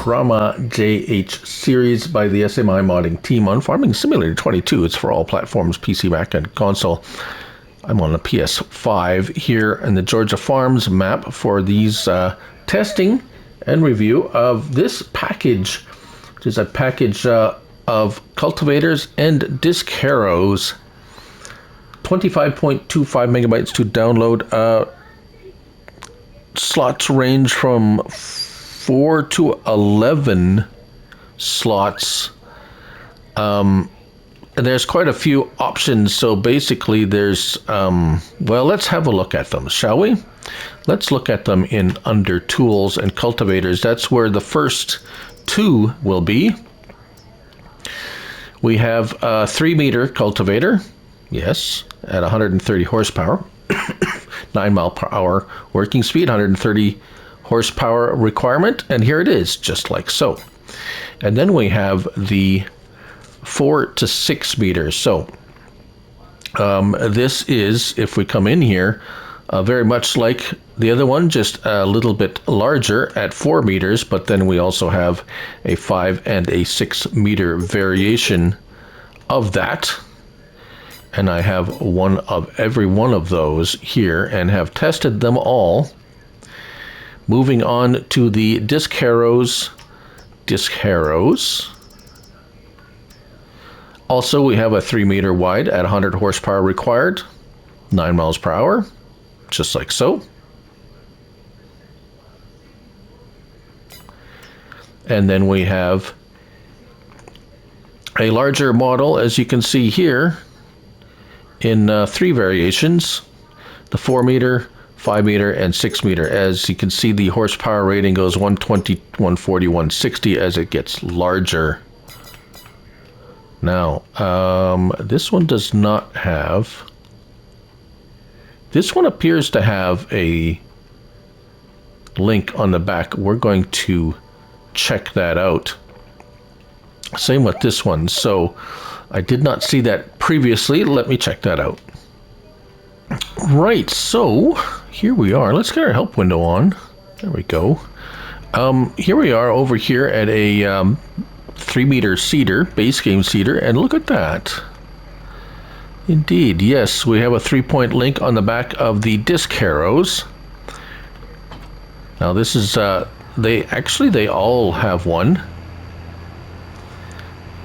Ocrama JH Series by the SMI Modding Team on Farming Simulator 22. It's for all platforms, PC, Mac, and console. I'm on the PS5 here in the Georgia Farms map for these testing and review of this package, which is a package of cultivators and disc harrows. 25.25 megabytes to download. Slots range from 4 to 11 slots. And there's quite a few options. So basically there's, well, let's have a look at them, shall we? Let's look at them in under tools and cultivators. That's where the first two will be. We have a 3-meter cultivator, yes, at 130 horsepower, 9 mile per hour working speed, 130 horsepower requirement, and here it is, just like so. And then we have the 4 to 6 meters. So this is, if we come in here, very much like the other one, just a little bit larger at 4 meters, but then we also have a 5 and a 6 meter variation of that. And I have one of every one of those here and have tested them all. Moving on to the disc harrows. Also, we have a 3-meter wide at 100 horsepower required, 9 miles per hour, just like so. And then we have a larger model, as you can see here, in 3 variations, the 4-meter, 5-meter, and 6-meter. As you can see, the horsepower rating goes 120, 140, 160 as it gets larger. Now, this one does not have... This one appears to have a link on the back. We're going to check that out. Same with this one. So I did not see that previously. Let me check that out. Right, so here we are. Let's get our help window on. There we go. Here we are over here at a 3-meter cedar, base game cedar, and look at that. Indeed, yes, we have a 3-point link on the back of the disc harrows. Now this is, they all have one.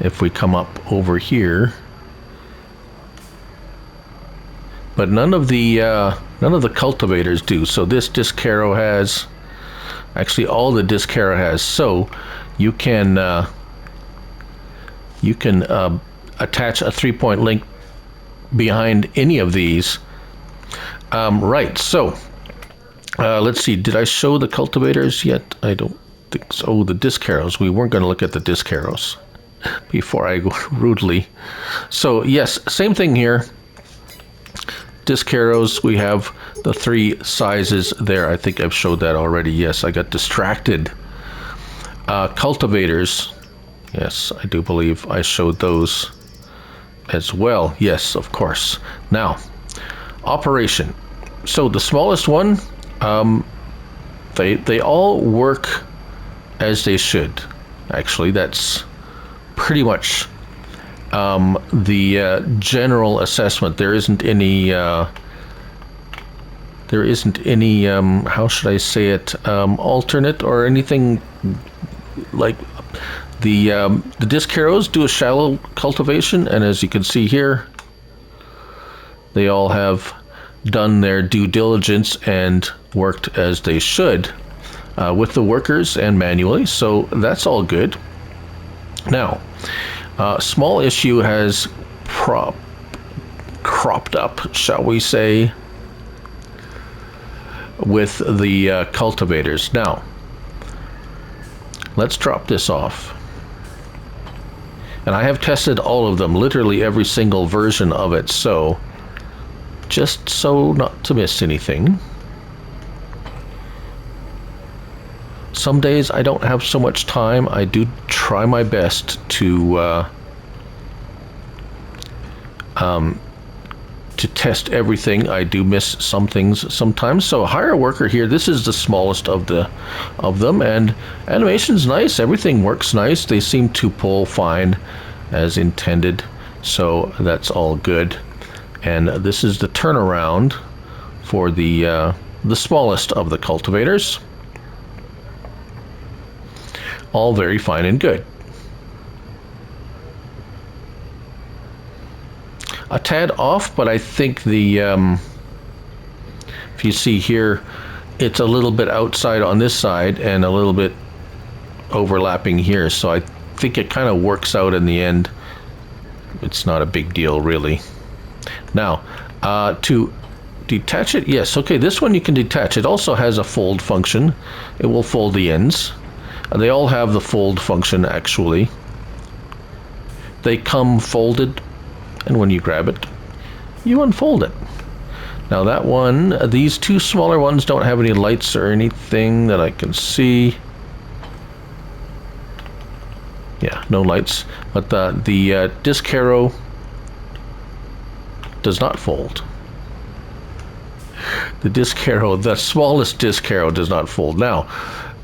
If we come up over here, but none of the cultivators do. So this disc harrow has, actually all the disc harrow has. So you can attach a 3-point link behind any of these. Right. So let's see. Did I show the cultivators yet? I don't think so. Oh, the disc harrows. We weren't going to look at the disc harrows before I go rudely. So yes, same thing here. Disc harrows, we have the 3 sizes there. I think I've showed that already. Yes, I got distracted. Cultivators, yes, I do believe I showed those as well. Yes, of course. Now, operation. So the smallest one, they all work as they should. Actually, that's pretty much the general assessment. There isn't any how should I say it, alternate or anything like the disc harrows do a shallow cultivation, and as you can see here, they all have done their due diligence and worked as they should with the workers and manually, so that's all good. Now, small issue has cropped up, shall we say, with the cultivators. Now, let's drop this off. And I have tested all of them, literally every single version of it, so just so not to miss anything. Some days I don't have so much time. I do try my to test everything. I do miss some things sometimes. So hire a worker here. This is the smallest of them, and animation's nice. Everything works nice. They seem to pull fine as intended. So that's all good. And this is the turnaround for the smallest of the cultivators. All very fine and good. A tad off, but I think the if you see here, it's a little bit outside on this side and a little bit overlapping here, so I think it kind of works out in the end. It's not a big deal really. Now to detach it, yes, okay, this one you can detach. It also has a fold function. It will fold the ends. They all have the fold function actually. They come folded, and when you grab it, you unfold it. Now that one, these two smaller ones don't have any lights or anything that I can see. Yeah, no lights. But the disc arrow does not fold. The disc arrow, the smallest disc arrow, does not fold. Now,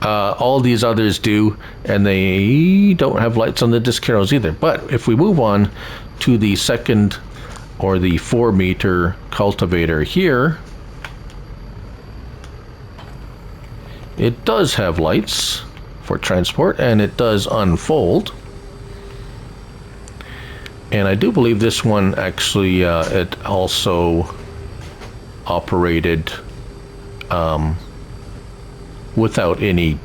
all these others do, and they don't have lights on the disc arrows either. But if we move on to the second or the 4-meter cultivator here, it does have lights for transport, and it does unfold. And I do believe this one actually it also operated without any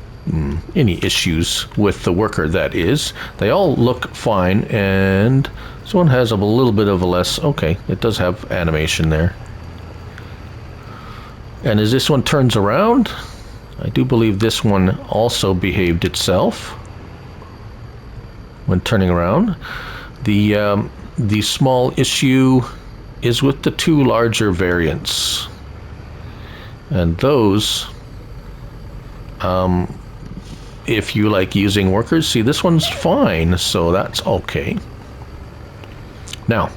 issues with the worker, that is. They all look fine, and this one has a little bit of a less, okay, it does have animation there. And as this one turns around, I do believe this one also behaved itself when turning around. The small issue is with the two larger variants, and those if you like using workers, see, this one's fine, so that's okay. Now,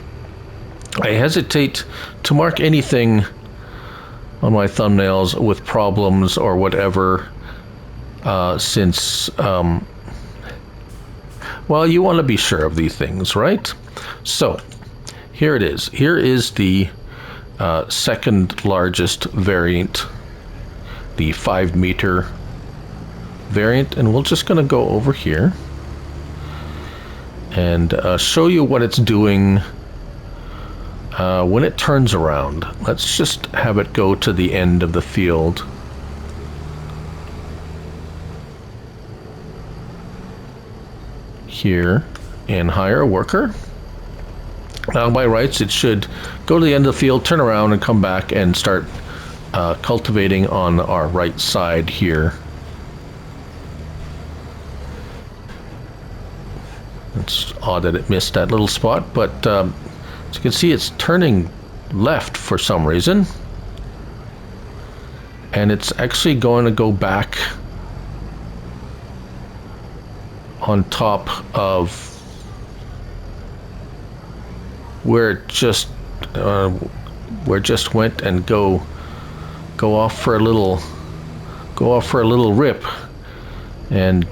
I hesitate to mark anything on my thumbnails with problems or whatever, since, well, you want to be sure of these things, right? So, here it is. Here is the second largest variant, the 5-meter variant, and we're just going to go over here and show you what it's doing when it turns around. Let's just have it go to the end of the field. Here, and hire a worker. Now by rights it should go to the end of the field, turn around, and come back and start cultivating on our right side here. It's odd that it missed that little spot, but as you can see, it's turning left for some reason, and it's actually going to go back on top of where it just went, and go off for a little rip, and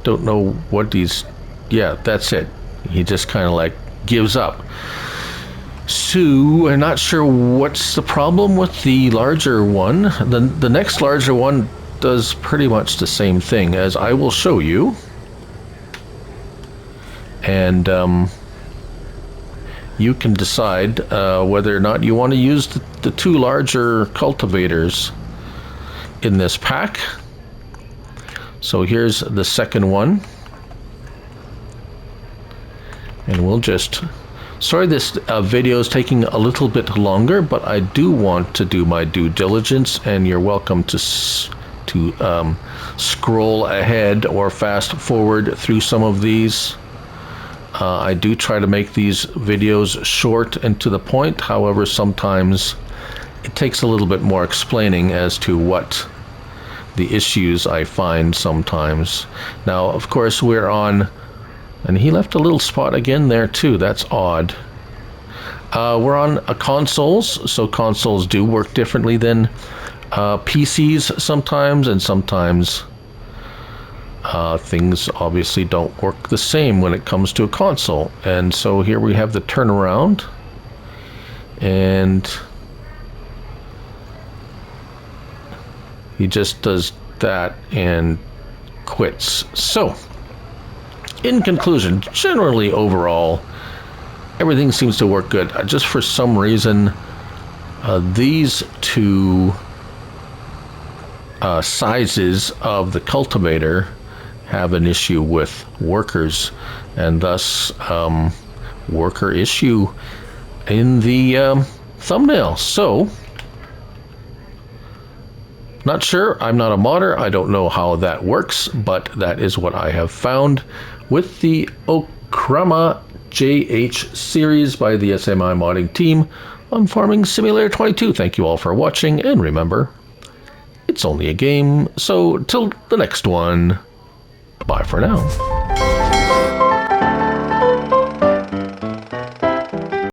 don't know what he's, yeah, that's it. He just kind of like gives up. So I'm not sure what's the problem with the larger one. The next larger one does pretty much the same thing, as I will show you. And you can decide whether or not you want to use the two larger cultivators in this pack. So here's the second one, and we'll just, sorry this video is taking a little bit longer, but I do want to do my due diligence, and you're welcome to scroll ahead or fast forward through some of these. I do try to make these videos short and to the point. However, sometimes it takes a little bit more explaining as to what the issues I find sometimes. Now, of course, we're on, and he left a little spot again there too. That's odd. We're on consoles, so consoles do work differently than PCs sometimes, and sometimes things obviously don't work the same when it comes to a console. And so here we have the turnaround, and he just does that and quits. So, in conclusion, generally overall, everything seems to work good. Just for some reason, these two sizes of the cultivator have an issue with workers, and thus worker issue in the thumbnail. So, not sure. I'm not a modder. I don't know how that works, but that is what I have found with the Ocrama JH Series by the SMI Modding Team on Farming Simulator 22. Thank you all for watching, and remember, it's only a game, so till the next one, bye for now.